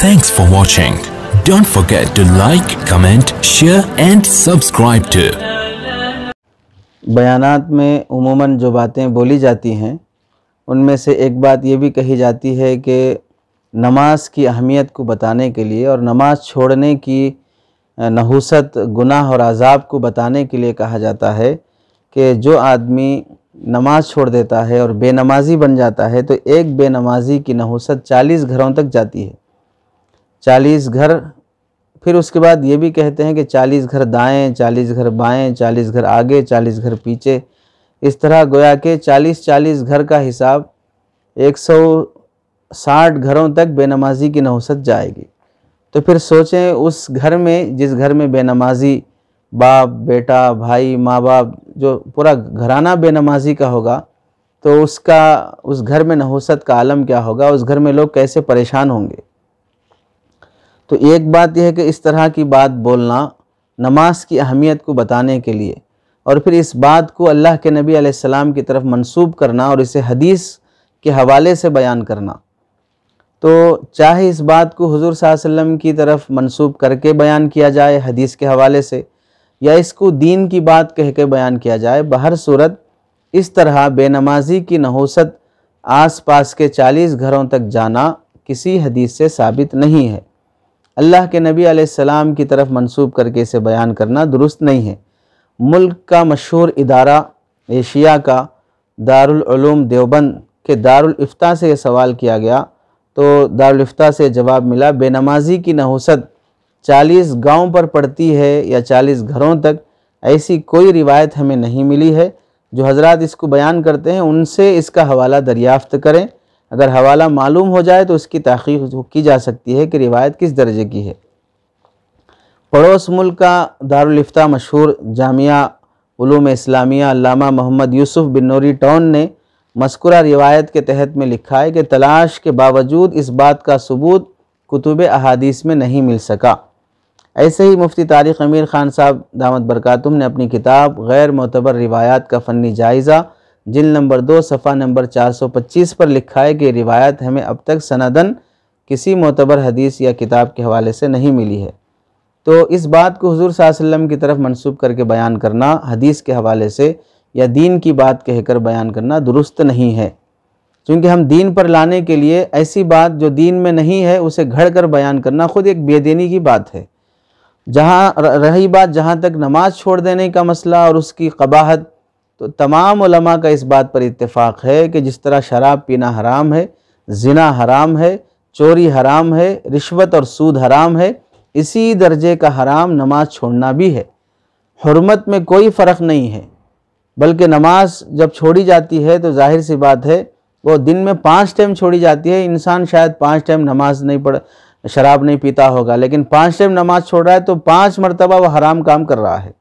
Thanks for watching. Don't forget to like, comment, share and subscribe to. بیانات میں عموماً جو باتیں بولی جاتی ہیں ان میں سے ایک بات یہ بھی کہی جاتی ہے کہ نماز کی اہمیت کو بتانے کے لیے اور نماز چھوڑنے کی نحوست گناہ اور عذاب کو بتانے کے لیے کہا جاتا ہے کہ جو آدمی نماز چھوڑ دیتا ہے اور بے نمازی بن جاتا ہے تو ایک بے نمازی کی نحوست 40 گھروں تک جاتی ہے. 40 گھر، پھر اس کے بعد یہ بھی کہتے ہیں کہ 40 گھر دائیں، 40 گھر بائیں، 40 گھر آگے، 40 گھر پیچھے، اس طرح گویا کہ 40 گھر کا حساب 160 گھروں تک بے نمازی کی نحوست جائے گی. تو پھر سوچیں اس گھر میں، جس گھر میں بے نمازی باپ، بیٹا، بھائی، ماں باپ، جو پورا گھرانہ بے نمازی کا ہوگا تو اس گھر میں نحوست کا عالم کیا ہوگا، اس گھر میں لوگ کیسے پریشان ہوں گے. تو ایک بات یہ ہے کہ اس طرح کی بات بولنا نماز کی اہمیت کو بتانے کے لیے، اور پھر اس بات کو اللہ کے نبی علیہ السلام کی طرف منسوب کرنا اور اسے حدیث کے حوالے سے بیان کرنا. تو چاہے اس بات کو حضور صلی اللہ علیہ وسلم کی طرف منسوب کر کے بیان کیا جائے حدیث کے حوالے سے، یا اس کو دین کی بات کہہ کے بیان کیا جائے، بہر صورت اس طرح بے نمازی کی نحوست آس پاس کے 40 گھروں تک جانا کسی حدیث سے ثابت نہیں ہے. اللہ کے نبی علیہ السلام کی طرف منسوب کر کے اسے بیان کرنا درست نہیں ہے. ملک کا مشہور ادارہ ایشیا کا دارالعلوم دیوبند کے دارالافتاء سے یہ سوال کیا گیا تو دارالافتاء سے جواب ملا بے نمازی کی نحوست 40 گاؤں پر پڑتی ہے یا 40 گھروں تک، ایسی کوئی روایت ہمیں نہیں ملی ہے. جو حضرات اس کو بیان کرتے ہیں ان سے اس کا حوالہ دریافت کریں، اگر حوالہ معلوم ہو جائے تو اس کی تحقیق کی جا سکتی ہے کہ روایت کس درجے کی ہے. پڑوس ملک کا دارالافتاء مشہور جامعہ علوم اسلامیہ علامہ محمد یوسف بن نوری ٹون نے مذکورہ روایت کے تحت میں لکھا ہے کہ تلاش کے باوجود اس بات کا ثبوت کتب احادیث میں نہیں مل سکا. ایسے ہی مفتی طارق امیر خان صاحب دامت برکاتہم نے اپنی کتاب غیر معتبر روایات کا فنی جائزہ جلد نمبر 2 صفحہ نمبر 425 پر لکھا ہے کہ روایت ہمیں اب تک سندن کسی معتبر حدیث یا کتاب کے حوالے سے نہیں ملی ہے. تو اس بات کو حضور صلی اللہ علیہ وسلم کی طرف منسوب کر کے بیان کرنا حدیث کے حوالے سے یا دین کی بات کہہ کر بیان کرنا درست نہیں ہے، چونکہ ہم دین پر لانے کے لیے ایسی بات جو دین میں نہیں ہے اسے گھڑ کر بیان کرنا خود ایک بے دینی کی بات ہے. رہی بات جہاں تک نماز چھوڑ دینے کا مسئلہ اور اس کی قباحت، تو تمام علماء کا اس بات پر اتفاق ہے کہ جس طرح شراب پینا حرام ہے، زنا حرام ہے، چوری حرام ہے، رشوت اور سود حرام ہے، اسی درجے کا حرام نماز چھوڑنا بھی ہے. حرمت میں کوئی فرق نہیں ہے، بلکہ نماز جب چھوڑی جاتی ہے تو ظاہر سی بات ہے وہ دن میں 5 ٹائم چھوڑی جاتی ہے. انسان شاید 5 ٹائم نماز شراب نہیں پیتا ہوگا، لیکن 5 ٹائم نماز چھوڑ رہا ہے تو 5 مرتبہ وہ حرام کام کر رہا ہے.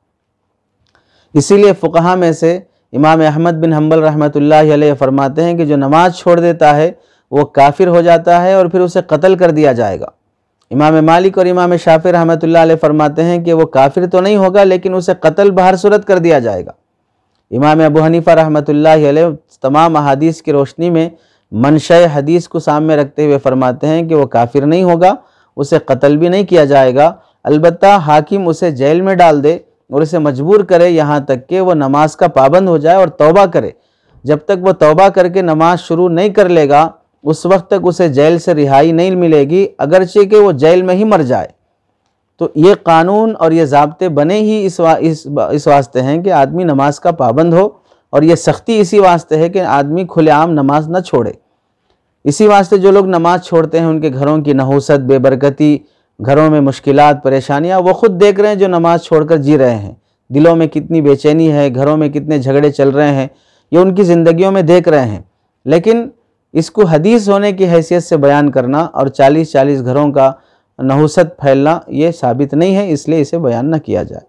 اسی لیے فقہا میں سے امام احمد بن حنبل رحمۃ اللہ علیہ فرماتے ہیں کہ جو نماز چھوڑ دیتا ہے وہ کافر ہو جاتا ہے اور پھر اسے قتل کر دیا جائے گا. امام مالک اور امام شافعی رحمۃ اللہ علیہ فرماتے ہیں کہ وہ کافر تو نہیں ہوگا لیکن اسے قتل بہر صورت کر دیا جائے گا. امام ابو حنیفہ رحمۃ اللہ علیہ تمام احادیث کی روشنی میں منشأ حدیث کو سامنے رکھتے ہوئے فرماتے ہیں کہ وہ کافر نہیں ہوگا، اسے قتل بھی نہیں کیا جائے گا، البتہ حاکم اسے جیل میں ڈال دے اور اسے مجبور کرے یہاں تک کہ وہ نماز کا پابند ہو جائے اور توبہ کرے. جب تک وہ توبہ کر کے نماز شروع نہیں کر لے گا اس وقت تک اسے جیل سے رہائی نہیں ملے گی، اگرچہ کہ وہ جیل میں ہی مر جائے. تو یہ قانون اور یہ ضابطے بنے ہی اس واسطے ہیں کہ آدمی نماز کا پابند ہو، اور یہ سختی اسی واسطے ہے کہ آدمی کھلے عام نماز نہ چھوڑے. اسی واسطے جو لوگ نماز چھوڑتے ہیں ان کے گھروں کی نحوست، بے برکتی، گھروں میں مشکلات، پریشانیاں وہ خود دیکھ رہے ہیں جو نماز چھوڑ کر جی رہے ہیں. دلوں میں کتنی بے چینی ہے، گھروں میں کتنے جھگڑے چل رہے ہیں، یہ ان کی زندگیوں میں دیکھ رہے ہیں. لیکن اس کو حدیث ہونے کی حیثیت سے بیان کرنا اور 40 گھروں کا نحوست پھیلنا یہ ثابت نہیں ہے، اس لیے اسے بیان نہ کیا جائے.